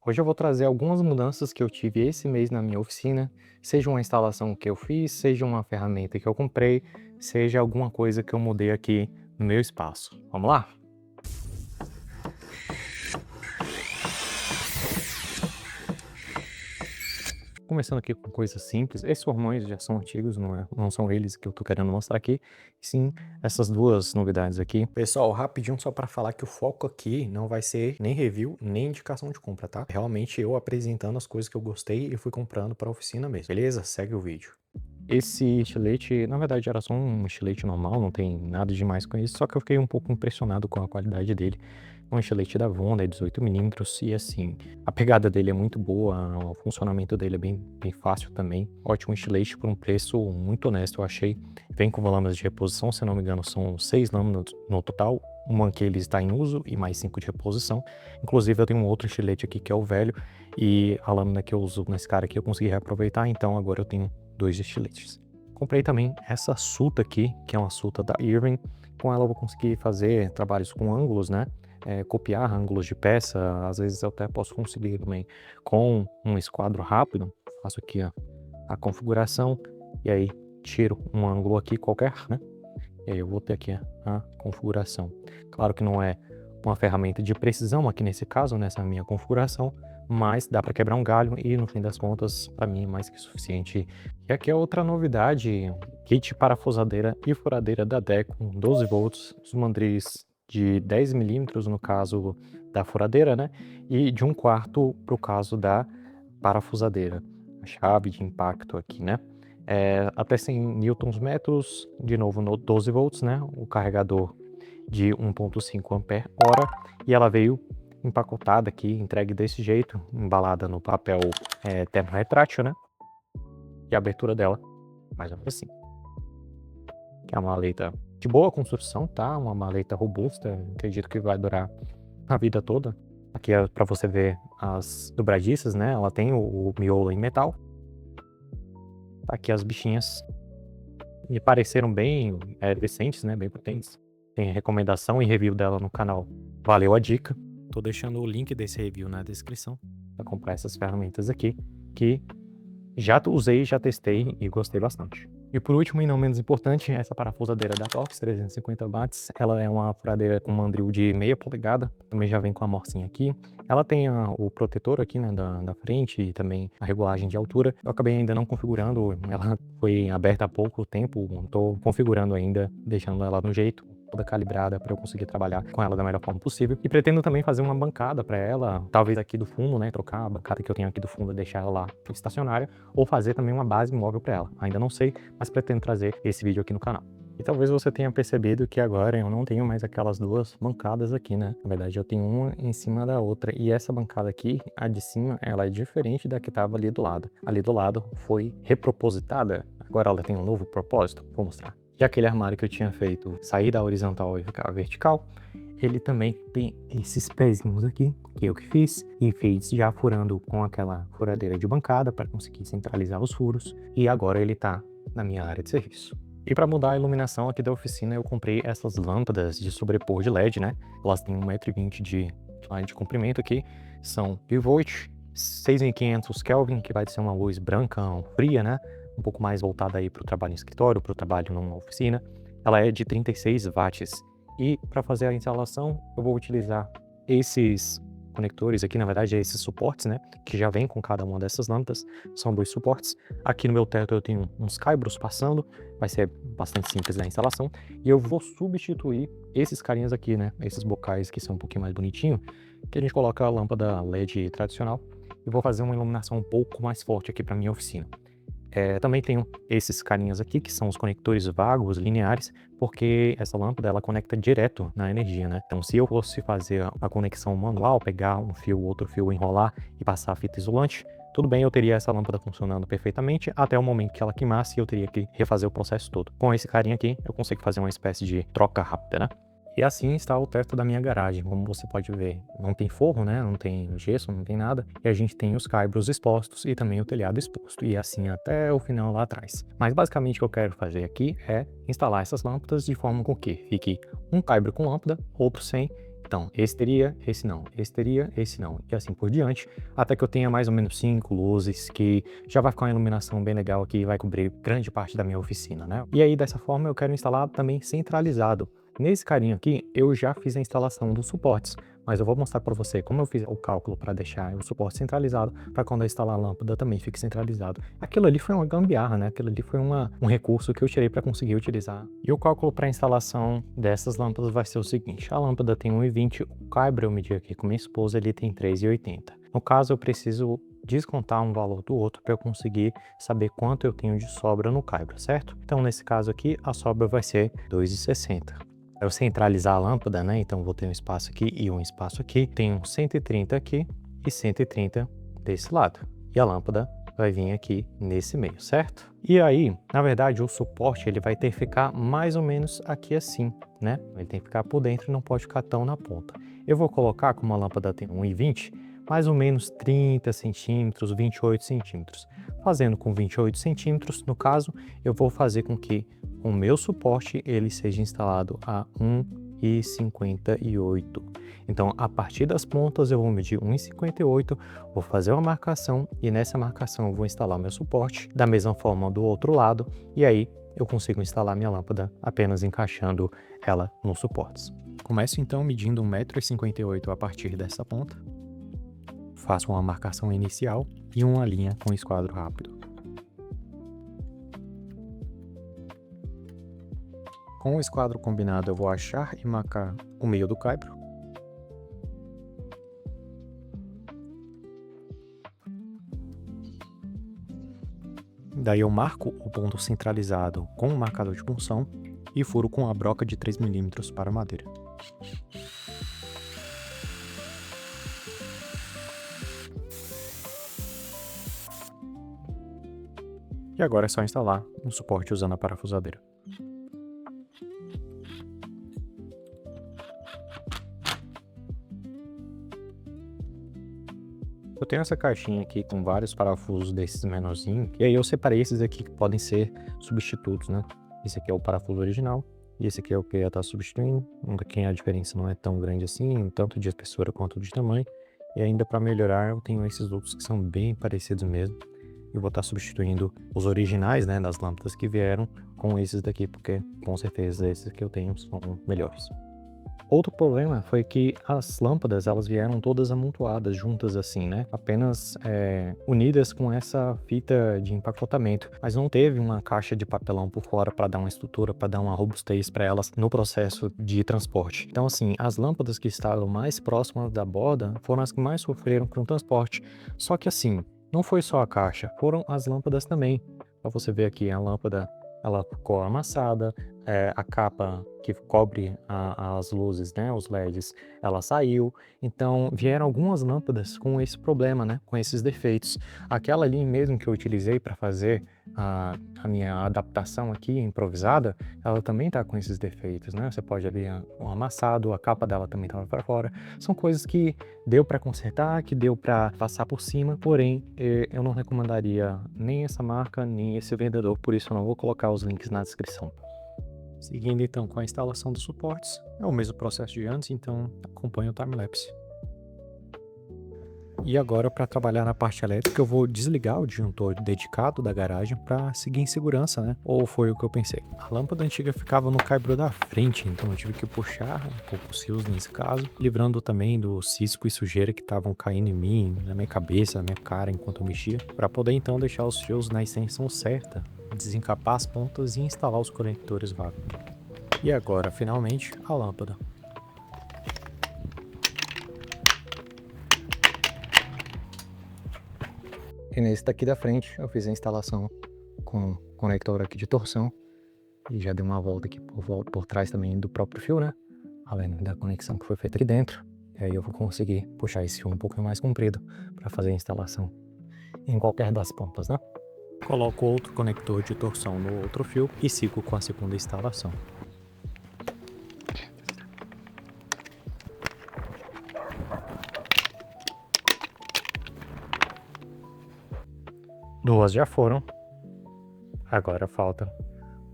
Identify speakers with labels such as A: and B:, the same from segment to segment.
A: Hoje eu vou trazer algumas mudanças que eu tive esse mês na minha oficina, seja uma instalação que eu fiz, seja uma ferramenta que eu comprei, seja alguma coisa que eu mudei aqui no meu espaço. Vamos lá? Começando aqui com coisas simples, esses formões já são antigos, não são eles que eu tô querendo mostrar aqui, e sim essas duas novidades aqui. Pessoal, rapidinho só para falar que o foco aqui não vai ser nem review, nem indicação de compra, tá? Realmente eu apresentando as coisas que eu gostei e fui comprando para a oficina mesmo, beleza? Segue o vídeo. Esse estilete, na verdade, era só um estilete normal, não tem nada demais com isso, só que eu fiquei um pouco impressionado com a qualidade dele. Um estilete da Vonda, é 18 mm, e assim, a pegada dele é muito boa, o funcionamento dele é bem fácil também. Ótimo estilete por um preço muito honesto, eu achei. Vem com lâminas de reposição, se não me engano, são 6 lâminas no total. Uma que ele está em uso e mais 5 de reposição. Inclusive, eu tenho um outro estilete aqui que é o velho, e a lâmina que eu uso nesse cara aqui eu consegui reaproveitar, então agora eu tenho dois estiletes. Comprei também essa suta aqui, que é uma suta da Irving. Com ela eu vou conseguir fazer trabalhos com ângulos, né? Copiar ângulos de peça, às vezes eu até posso conseguir também com um esquadro rápido. Faço aqui a configuração e aí tiro um ângulo aqui qualquer, né? E aí eu vou ter aqui a configuração. Claro que não é uma ferramenta de precisão aqui nesse caso, nessa minha configuração, mas dá para quebrar um galho e no fim das contas, para mim é mais que suficiente. E aqui é outra novidade, kit parafusadeira e furadeira da Deco, 12 volts, os mandris de 10 milímetros no caso da furadeira, né? E de 1/4 para o caso da parafusadeira. A chave de impacto aqui, né? Até 100 newtons-metros, de novo no 12 volts, né? O carregador de 1,5 ampere-hora, e ela veio empacotada aqui, entregue desse jeito, embalada no papel termorretrátil, né? E a abertura dela, mais ou menos assim. Que é uma maleta de boa construção, tá? Uma maleta robusta, acredito que vai durar a vida toda. Aqui é para você ver as dobradiças, né? Ela tem o miolo em metal. Tá aqui as bichinhas. Me pareceram bem decentes, né? Bem potentes. Tem recomendação e review dela no canal. Valeu a dica. Tô deixando o link desse review na descrição para comprar essas ferramentas aqui, que já usei, já testei e gostei bastante. E por último, e não menos importante, essa parafusadeira da Torx 350 watts. Ela é uma furadeira com mandril de meia polegada, também já vem com a morcinha aqui. Ela tem o protetor aqui, né, da frente e também a regulagem de altura. Eu acabei ainda não configurando, ela foi aberta há pouco tempo, estou configurando ainda, deixando ela no jeito, toda calibrada para eu conseguir trabalhar com ela da melhor forma possível. E pretendo também fazer uma bancada para ela, talvez aqui do fundo, né, trocar a bancada que eu tenho aqui do fundo e deixar ela lá estacionária, ou fazer também uma base móvel para ela. Ainda não sei, mas pretendo trazer esse vídeo aqui no canal. E talvez você tenha percebido que agora eu não tenho mais aquelas duas bancadas aqui, né? Na verdade, eu tenho uma em cima da outra. E essa bancada aqui, a de cima, ela é diferente da que estava ali do lado. Ali do lado foi repropositada. Agora ela tem um novo propósito. Vou mostrar. E aquele armário que eu tinha feito sair da horizontal e ficar vertical, ele também tem esses pezinhos aqui, que eu que fiz, e fiz já furando com aquela furadeira de bancada para conseguir centralizar os furos. E agora ele tá na minha área de serviço. E para mudar a iluminação aqui da oficina, eu comprei essas lâmpadas de sobrepor de LED, né? Elas têm 1,20 m de comprimento aqui, são bivolt, 6.500 Kelvin, que vai ser uma luz branca, fria, né? Um pouco mais voltada aí para o trabalho em escritório, para o trabalho numa oficina. Ela é de 36 watts. E para fazer a instalação, eu vou utilizar esses conectores aqui, na verdade, esses suportes, né? Que já vem com cada uma dessas lâmpadas. São dois suportes. Aqui no meu teto eu tenho uns caibros passando. Vai ser bastante simples a instalação. E eu vou substituir esses carinhas aqui, né? Esses bocais que são um pouquinho mais bonitinhos. Que a gente coloca a lâmpada LED tradicional. E vou fazer uma iluminação um pouco mais forte aqui para minha oficina. Também tenho esses carinhas aqui, que são os conectores vagos, lineares, porque essa lâmpada ela conecta direto na energia, né? Então, se eu fosse fazer a conexão manual, pegar um fio, outro fio, enrolar e passar a fita isolante, tudo bem, eu teria essa lâmpada funcionando perfeitamente até o momento que ela queimasse e eu teria que refazer o processo todo. Com esse carinha aqui, eu consigo fazer uma espécie de troca rápida, né? E assim está o teto da minha garagem, como você pode ver. Não tem forro, né? Não tem gesso, não tem nada. E a gente tem os caibros expostos e também o telhado exposto. E assim até o final lá atrás. Mas basicamente o que eu quero fazer aqui é instalar essas lâmpadas de forma com que fique um caibro com lâmpada, outro sem, Então, esse teria, esse não, esse teria, esse não, e assim por diante, até que eu tenha mais ou menos 5 luzes, que já vai ficar uma iluminação bem legal aqui e vai cobrir grande parte da minha oficina, né? E aí, dessa forma, eu quero instalar também centralizado. Nesse carinho aqui, eu já fiz a instalação dos suportes, mas eu vou mostrar para você como eu fiz o cálculo para deixar o suporte centralizado, para quando eu instalar a lâmpada também fique centralizado. Aquilo ali foi uma gambiarra, né? Aquilo ali foi um recurso que eu tirei para conseguir utilizar. E o cálculo para a instalação dessas lâmpadas vai ser o seguinte: a lâmpada tem 1,20, o caibro eu medi aqui com minha esposa, ele tem 3,80. No caso, eu preciso descontar um valor do outro para eu conseguir saber quanto eu tenho de sobra no caibro, certo? Então, nesse caso aqui, a sobra vai ser 2,60. Eu centralizar a lâmpada, né? Então vou ter um espaço aqui e um espaço aqui. Tenho 130 aqui e 130 desse lado. E a lâmpada vai vir aqui nesse meio, certo? E aí, na verdade, o suporte ele vai ter que ficar mais ou menos aqui assim, né? Ele tem que ficar por dentro e não pode ficar tão na ponta. Eu vou colocar, como a lâmpada tem 1,20, mais ou menos 30 centímetros, 28 centímetros. Fazendo com 28 centímetros, no caso, eu vou fazer com que o meu suporte ele seja instalado a 1,58. Então, a partir das pontas eu vou medir 1,58, vou fazer uma marcação e nessa marcação eu vou instalar meu suporte da mesma forma do outro lado e aí eu consigo instalar minha lâmpada apenas encaixando ela nos suportes. Começo então medindo 1,58 m a partir dessa ponta. Faço uma marcação inicial e uma linha com esquadro rápido. Com o esquadro combinado, eu vou achar e marcar o meio do caibro. Daí eu marco o ponto centralizado com o marcador de punção e furo com a broca de 3 mm para a madeira. E agora é só instalar um suporte usando a parafusadeira. Eu tenho essa caixinha aqui com vários parafusos desses menorzinhos, e aí eu separei esses aqui que podem ser substitutos, né? Esse aqui é o parafuso original, e esse aqui é o que eu ia estar substituindo. Aqui a diferença não é tão grande assim, tanto de espessura quanto de tamanho. E ainda para melhorar, eu tenho esses outros que são bem parecidos mesmo. Eu vou estar substituindo os originais, né, das lâmpadas que vieram com esses daqui, porque com certeza esses que eu tenho são melhores. Outro problema foi que as lâmpadas, elas vieram todas amontoadas, juntas assim, né? Apenas unidas com essa fita de empacotamento, mas não teve uma caixa de papelão por fora para dar uma estrutura, para dar uma robustez para elas no processo de transporte. Então, assim, as lâmpadas que estavam mais próximas da borda foram as que mais sofreram com o transporte. Só que assim, não foi só a caixa, foram as lâmpadas também. Para você ver aqui, a lâmpada, ela ficou amassada, a capa que cobre as luzes, né, os LEDs, ela saiu. Então vieram algumas lâmpadas com esse problema, né, com esses defeitos. Aquela ali mesmo que eu utilizei para fazer a minha adaptação aqui improvisada, ela também tá com esses defeitos, né? Você pode ver o amassado, a capa dela também estava para fora. São coisas que deu para consertar, que deu para passar por cima, porém eu não recomendaria nem essa marca, nem esse vendedor, por isso eu não vou colocar os links na descrição. Seguindo então com a instalação dos suportes, é o mesmo processo de antes, então acompanhe o timelapse. E agora, para trabalhar na parte elétrica, eu vou desligar o disjuntor dedicado da garagem para seguir em segurança, né? Ou foi o que eu pensei. A lâmpada antiga ficava no caibro da frente, então eu tive que puxar um pouco os fios nesse caso, livrando também do cisco e sujeira que estavam caindo em mim, na minha cabeça, na minha cara enquanto eu mexia, para poder então deixar os fios na extensão certa, desencapar as pontas e instalar os conectores vácuo. E agora, finalmente, a lâmpada. E nesse daqui da frente eu fiz a instalação com conector aqui de torção e já dei uma volta aqui por trás também do próprio fio, né? Além da conexão que foi feita aqui dentro. E aí eu vou conseguir puxar esse fio um pouquinho mais comprido para fazer a instalação em qualquer das pontas, né? Coloco outro conector de torção no outro fio e sigo com a segunda instalação. Duas já foram, agora falta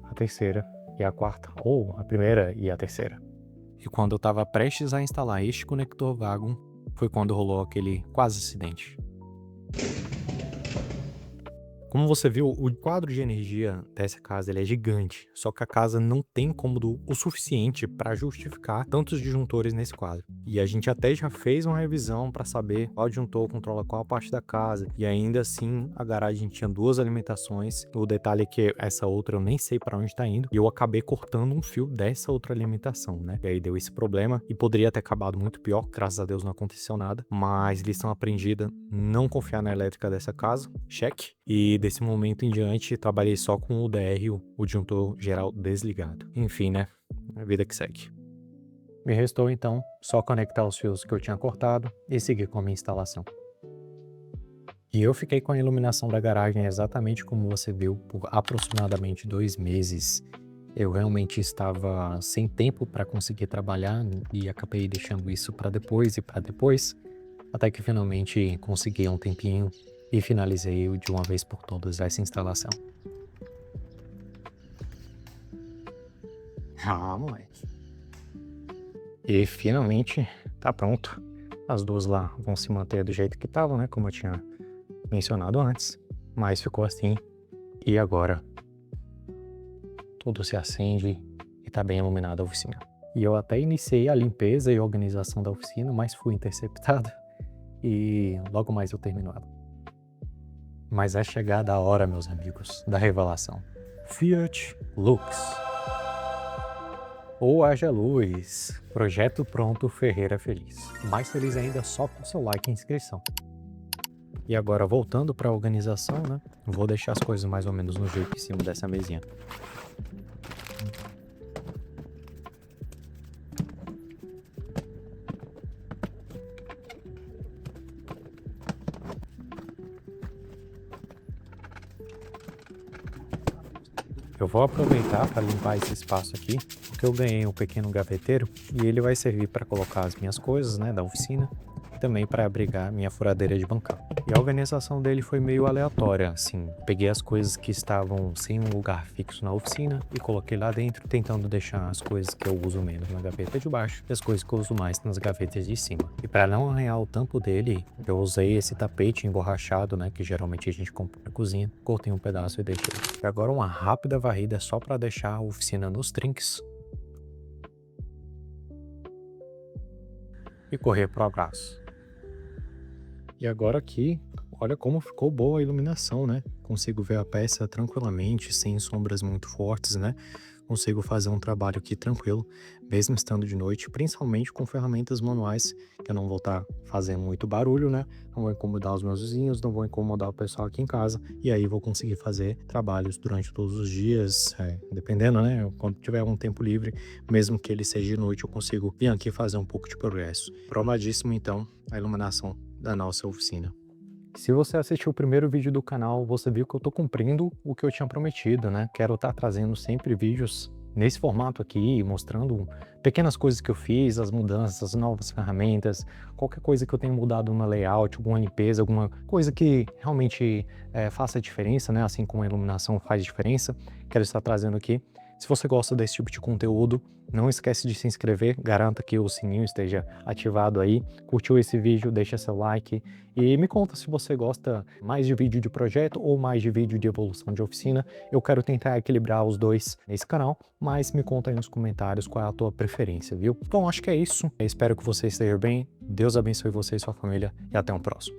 A: a terceira e a quarta, ou a primeira e a terceira. E quando eu estava prestes a instalar este conector vago, foi quando rolou aquele quase acidente. Como você viu, o quadro de energia dessa casa ele é gigante, só que a casa não tem cômodo o suficiente para justificar tantos disjuntores nesse quadro. E a gente até já fez uma revisão para saber qual disjuntor controla qual parte da casa, e ainda assim a garagem tinha duas alimentações. O detalhe é que essa outra eu nem sei para onde está indo, e eu acabei cortando um fio dessa outra alimentação, né? E aí deu esse problema, e poderia ter acabado muito pior, graças a Deus não aconteceu nada, mas lição aprendida, não confiar na elétrica dessa casa, cheque. E desse momento em diante, trabalhei só com o DR, o disjuntor geral desligado. Enfim, né? A vida que segue. Me restou então só conectar os fios que eu tinha cortado e seguir com a minha instalação. E eu fiquei com a iluminação da garagem exatamente como você viu, por aproximadamente 2 meses. Eu realmente estava sem tempo para conseguir trabalhar e acabei deixando isso para depois, até que finalmente consegui um tempinho e finalizei de uma vez por todas essa instalação. Moleque. E finalmente tá pronto. As duas lá vão se manter do jeito que estavam, né? Como eu tinha mencionado antes. Mas ficou assim. E agora tudo se acende e tá bem iluminada a oficina. E eu até iniciei a limpeza e organização da oficina, mas fui interceptado. E logo mais eu termino ela. Mas é chegada a hora, meus amigos, da revelação. Fiat Lux. Ou haja luz. Projeto pronto, Ferreira feliz. Mais feliz ainda só com seu like e inscrição. E agora voltando para a organização, né? Vou deixar as coisas mais ou menos no jeito em cima dessa mesinha. Eu vou aproveitar para limpar esse espaço aqui, porque eu ganhei um pequeno gaveteiro e ele vai servir para colocar as minhas coisas, né, da oficina, e também para abrigar minha furadeira de bancada. E a organização dele foi meio aleatória, assim, peguei as coisas que estavam sem um lugar fixo na oficina e coloquei lá dentro, tentando deixar as coisas que eu uso menos na gaveta de baixo e as coisas que eu uso mais nas gavetas de cima. E para não arranhar o tampo dele, eu usei esse tapete emborrachado, né, que geralmente a gente compra na cozinha, cortei um pedaço e deixei. E agora uma rápida varrida só para deixar a oficina nos trinques e correr pro abraço. E agora aqui, olha como ficou boa a iluminação, né? Consigo ver a peça tranquilamente, sem sombras muito fortes, né? Consigo fazer um trabalho aqui tranquilo, mesmo estando de noite, principalmente com ferramentas manuais, que eu não vou estar fazendo muito barulho, né? Não vou incomodar os meus vizinhos, não vou incomodar o pessoal aqui em casa, e aí vou conseguir fazer trabalhos durante todos os dias, dependendo, né? Quando tiver um tempo livre, mesmo que ele seja de noite, eu consigo vir aqui fazer um pouco de progresso. Provadíssimo, então, a iluminação da nossa oficina. Se você assistiu o primeiro vídeo do canal, você viu que eu tô cumprindo o que eu tinha prometido, né? Quero estar trazendo sempre vídeos nesse formato aqui, mostrando pequenas coisas que eu fiz, as mudanças, as novas ferramentas, qualquer coisa que eu tenha mudado no layout, alguma limpeza, alguma coisa que realmente faça diferença, né? Assim como a iluminação faz diferença, quero estar trazendo aqui. Se você gosta desse tipo de conteúdo, não esquece de se inscrever, garanta que o sininho esteja ativado aí. Curtiu esse vídeo, deixa seu like e me conta se você gosta mais de vídeo de projeto ou mais de vídeo de evolução de oficina. Eu quero tentar equilibrar os dois nesse canal, mas me conta aí nos comentários qual é a tua preferência, viu? Bom, acho que é isso. Eu espero que você esteja bem. Deus abençoe você e sua família e até um próximo.